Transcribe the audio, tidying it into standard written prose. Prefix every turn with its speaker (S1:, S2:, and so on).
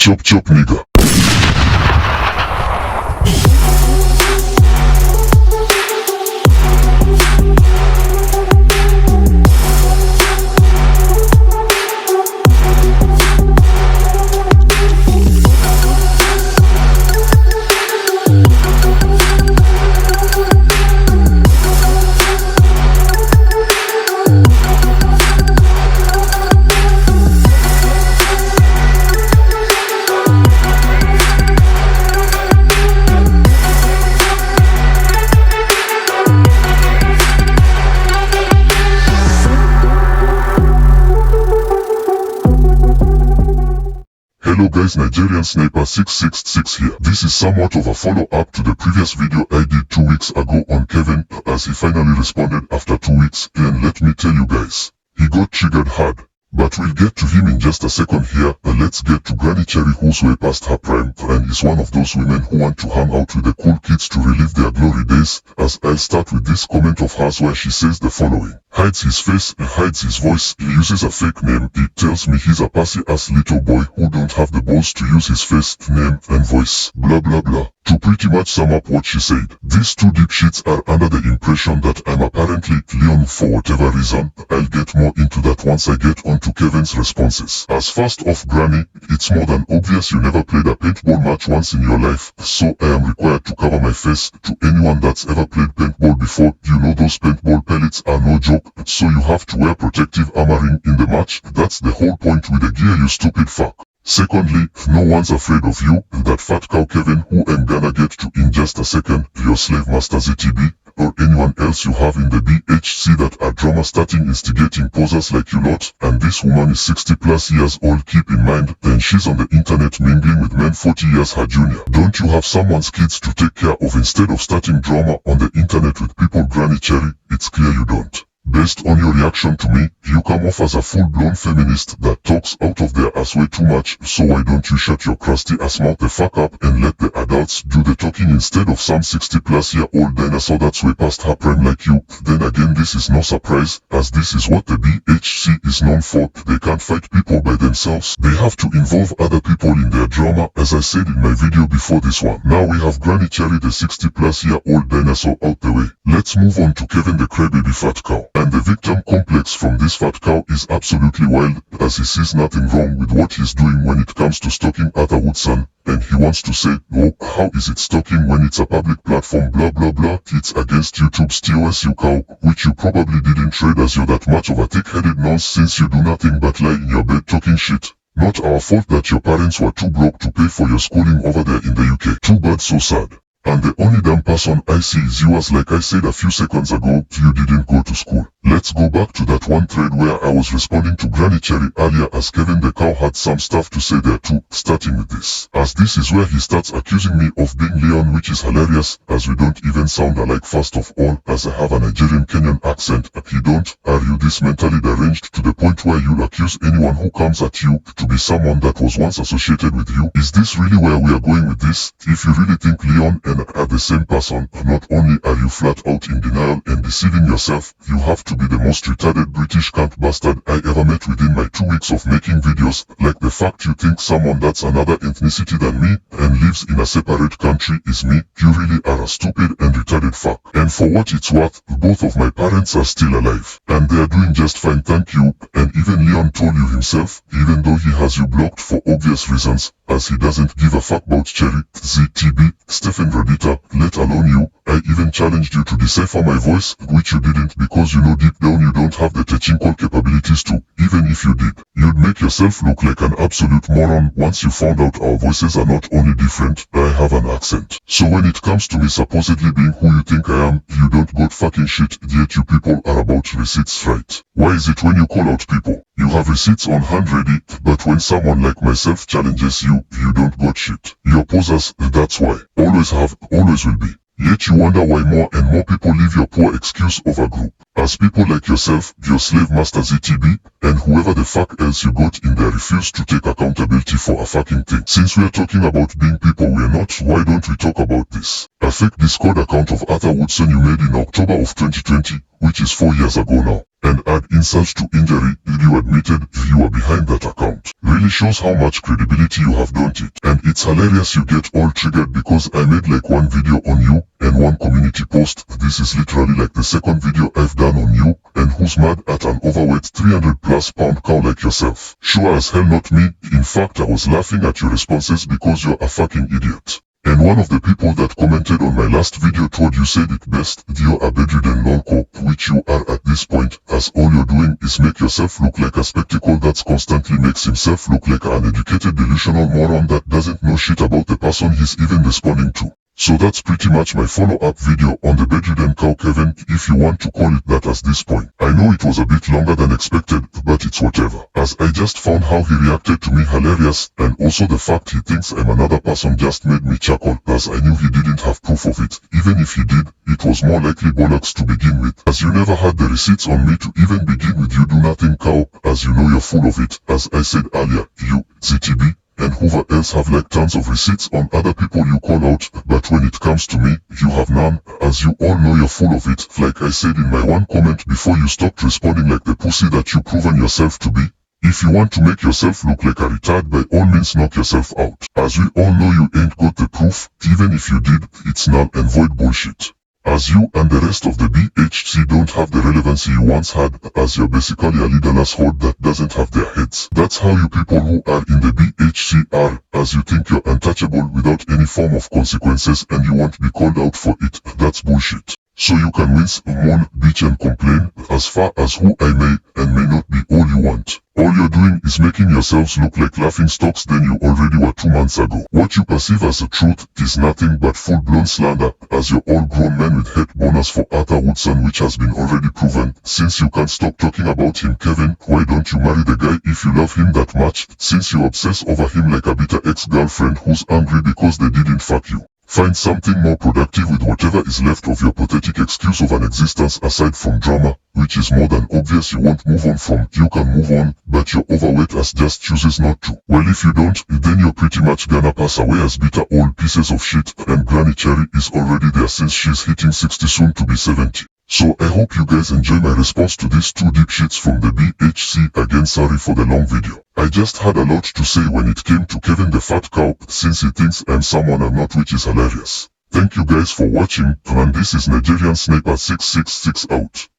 S1: Chop chop nigga. Hello guys, Nigerian Sniper 666 here. This is somewhat of a follow-up to the previous video I did 2 weeks ago on Kevin, as he finally responded after 2 weeks, and let me tell you guys, he got triggered hard. But we'll get to him in just a second here. Let's get to Granny Chery, who's way past her prime and is one of those women who want to hang out with the cool kids to relive their glory days, as I'll start with this comment of hers where she says the following. Hides his face, hides his voice, he uses a fake name. It tells me he's a passy ass little boy who don't have the balls to use his face, name and voice, blah blah blah. To pretty much sum up what she said, these two dipshits are under the impression that I'm apparently Leon for whatever reason. I'll get more into that once I get onto Kevin's responses. As first off, Granny, it's more than obvious you never played a paintball match once in your life, so I am required to cover my face. To anyone that's ever played paintball before, you know those paintball pellets are no joke, so you have to wear protective armoring in the match. That's the whole point with the gear, you stupid fuck. Secondly, no one's afraid of you, that fat cow Kevin, who I'm gonna get to in just a second, your slave master ZTB, or anyone else you have in the BHC that are drama starting instigating posers like you lot, and this woman is 60 plus years old, keep in mind, and she's on the internet mingling with men 40 years her junior. Don't you have someone's kids to take care of instead of starting drama on the internet with people? Granny Chery, it's clear you don't. Based on your reaction to me, you come off as a full-blown feminist that talks out of their ass way too much, so why don't you shut your crusty ass mouth the fuck up and let the adults do the talking instead of some 60-plus-year-old dinosaur that's way past her prime like you? Then again, this is no surprise, as this is what the BHC is known for. They can't fight people by themselves. They have to involve other people in their drama, as I said in my video before this one. Now we have Granny Chery, the 60-plus-year-old dinosaur, out the way. Let's move on to Kevin, the crybaby fat cow. And the victim complex from this fat cow is absolutely wild, as he sees nothing wrong with what he's doing when it comes to stalking other Woodson, and he wants to say, oh, how is it stalking when it's a public platform, blah blah blah, it's against YouTube's TOS, you cow, which you probably didn't trade as you're that much of a thick-headed nonce since you do nothing but lie in your bed talking shit. Not our fault that your parents were too broke to pay for your schooling over there in the UK. Too bad, so sad. And the only damn person I see is you, as like I said a few seconds ago, you didn't go to school. Let's go back to that one thread where I was responding to Granny Chery earlier, as Kevin the cow had some stuff to say there too, starting with this. As this is where he starts accusing me of being Leon, which is hilarious, as we don't even sound alike. First of all, as I have a Nigerian Kenyan accent, he don't. Are you this mentally deranged to the point where you'll accuse anyone who comes at you to be someone that was once associated with you? Is this really where we are going with this? If you really think Leon and are the same person, not only are you flat out in denial and deceiving yourself, you have to be the most retarded British cunt bastard I ever met within my 2 weeks of making videos. Like the fact you think someone that's another ethnicity than me and lives in a separate country is me. You really are a stupid and retarded fuck. And for what it's worth, both of my parents are still alive, and they are doing just fine, thank you. And even Leon told you himself, even though he has you blocked for obvious reasons, as he doesn't give a fuck about Chery, ZTB, Stephen Redita, let alone you. I even challenged you to decipher my voice, which you didn't, because you know deep down you don't have the technical capabilities to. Even if you did, you'd make yourself look like an absolute moron once you found out our voices are not only different, I have an accent. So when it comes to me supposedly being who you think I am, you don't got fucking shit, yet you people are about receipts, right? Why is it when you call out people, you have receipts on hand ready, but when someone like myself challenges you, you don't got shit? You're posers, that's why. Always have, always will be. Yet you wonder why more and more people leave your poor excuse over group. As people like yourself, your slave master ZTB, and whoever the fuck else you got in there refuse to take accountability for a fucking thing. Since we're talking about being people we're not, why don't we talk about this? A fake Discord account of Arthur Woodson you made in October of 2020, which is 4 years ago now. and add insult to injury, you admitted you are behind that account. Really shows how much credibility you have, don't it? And it's hilarious you get all triggered because I made like one video on you and one community post. This is literally like the second video I've done on you, and who's mad at an overweight 300+ pound cow like yourself? Sure as hell not me. In fact, I was laughing at your responses because you're a fucking idiot. And one of the people that commented on my last video told you said it best, you're a bedridden nonco, which you are at this point, as all you're doing is make yourself look like a spectacle that constantly makes himself look like an uneducated delusional moron that doesn't know shit about the person he's even responding to. So that's pretty much my follow-up video on the bedridden cow Kevin, if you want to call it that at this point. I know it was a bit longer than expected, but it's whatever, as I just found how he reacted to me hilarious, and also the fact he thinks I'm another person just made me chuckle, as I knew he didn't have proof of it. Even if he did, it was more likely bollocks to begin with, as you never had the receipts on me to even begin with. You do nothing cow, as you know you're full of it. As I said earlier, you, ZTB, and whoever else have like tons of receipts on other people you call out, but when it comes to me, you have none, as you all know you're full of it. Like I said in my one comment before you stopped responding like the pussy that you proven yourself to be. If you want to make yourself look like a retard, by all means knock yourself out, as we all know you ain't got the proof. Even if you did, it's null and void bullshit, as you and the rest of the BHC don't have the relevancy you once had, as you're basically a leaderless horde that doesn't have their heads. That's how you people who are in the BHC are, as you think you're untouchable without any form of consequences and you won't be called out for it. That's bullshit. So you can wince, moan, bitch and complain, as far as who I may and may not be all you want. All you're doing is making yourselves look like laughing stocks than you already were 2 months ago. What you perceive as a truth is nothing but full-blown slander, as you're all grown men with head boners for Arthur Woodson, which has been already proven. Since you can't stop talking about him, Kevin, why don't you marry the guy if you love him that much, since you obsess over him like a bitter ex-girlfriend who's angry because they didn't fuck you? Find something more productive with whatever is left of your pathetic excuse of an existence aside from drama, which is more than obvious you won't move on from. You can move on, but your overweight ass just chooses not to. Well, if you don't, then you're pretty much gonna pass away as bitter old pieces of shit, and Granny Chery is already there since she's hitting 60 soon to be 70. So I hope you guys enjoy my response to these two dipshits from the BHC. Again, sorry for the long video. I just had a lot to say when it came to Kevin the fat cow, since he thinks I'm someone I'm not, which is hilarious. Thank you guys for watching, and this is Nigerian Sniper 666 out.